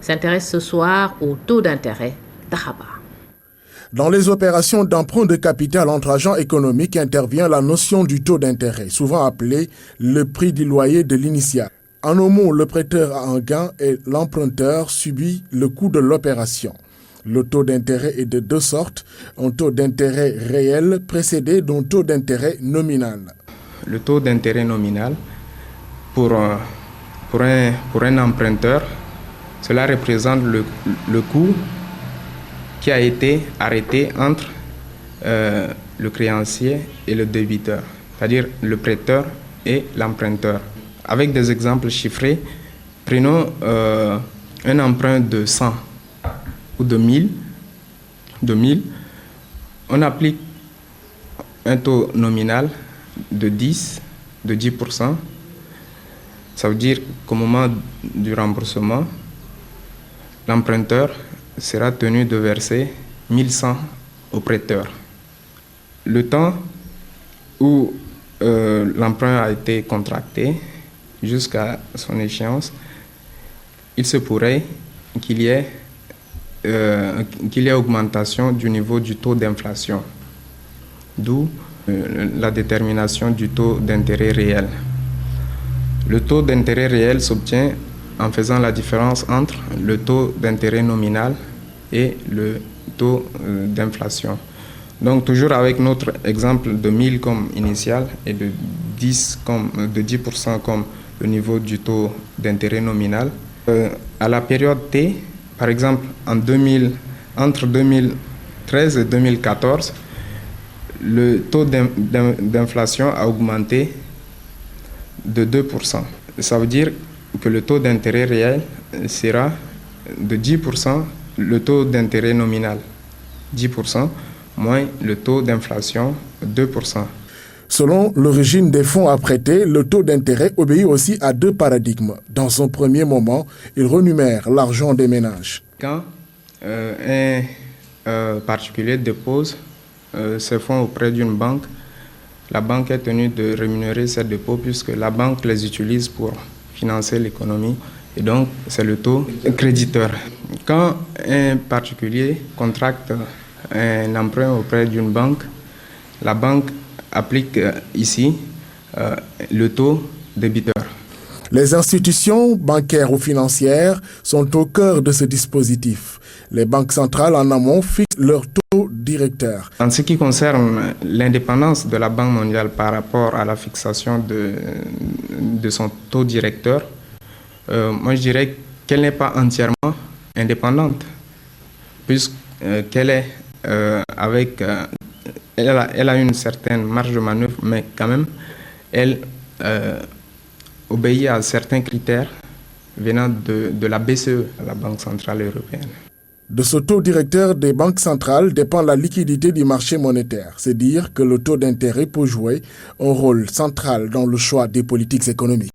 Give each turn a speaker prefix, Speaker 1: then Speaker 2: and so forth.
Speaker 1: s'intéresse ce soir au taux d'intérêt d'Araba.
Speaker 2: Dans les opérations d'emprunt de capital entre agents économiques intervient la notion du taux d'intérêt, souvent appelé le prix du loyer de l'initial. En un mot, le prêteur a un gain et l'emprunteur subit le coût de l'opération. Le taux d'intérêt est de deux sortes, un taux d'intérêt réel précédé d'un taux d'intérêt nominal.
Speaker 3: Le taux d'intérêt nominal, pour un emprunteur, cela représente le coût qui a été arrêté entre le créancier et le débiteur, c'est-à-dire le prêteur et l'emprunteur. Avec des exemples chiffrés, prenons un emprunt de 100 ou de 1000, on applique un taux nominal de 10%. Ça veut dire qu'au moment du remboursement, l'emprunteur sera tenu de verser 1100 au prêteur. Le temps où l'emprunt a été contracté jusqu'à son échéance, il se pourrait qu'il y ait augmentation du niveau du taux d'inflation, d'où la détermination du taux d'intérêt réel. Le taux d'intérêt réel s'obtient en faisant la différence entre le taux d'intérêt nominal et le taux d'inflation. Donc toujours avec notre exemple de 1000 comme initial et de 10% comme le niveau du taux d'intérêt nominal. À la période T, par exemple entre 2013 et 2014, le taux d'inflation a augmenté de 2%. Ça veut dire que le taux d'intérêt réel sera de 10%, le taux d'intérêt nominal 10%, moins le taux d'inflation 2%.
Speaker 2: Selon l'origine des fonds à prêter, le taux d'intérêt obéit aussi à deux paradigmes. Dans un premier moment, il renumère l'argent des ménages.
Speaker 3: Quand un particulier dépose ses fonds auprès d'une banque, la banque est tenue de rémunérer ces dépôts puisque la banque les utilise pour financer l'économie et donc c'est le taux créditeur. Quand un particulier contracte un emprunt auprès d'une banque, la banque applique ici le taux débiteur.
Speaker 2: Les institutions bancaires ou financières sont au cœur de ce dispositif. Les banques centrales en amont fixent leur taux directeur.
Speaker 3: En ce qui concerne l'indépendance de la Banque mondiale par rapport à la fixation de son taux directeur, moi je dirais qu'elle n'est pas entièrement indépendante, puisqu'elle est elle a une certaine marge de manœuvre, mais quand même, elle obéit à certains critères venant de la BCE, la Banque centrale européenne.
Speaker 2: De ce taux directeur des banques centrales dépend la liquidité du marché monétaire. C'est dire que le taux d'intérêt peut jouer un rôle central dans le choix des politiques économiques.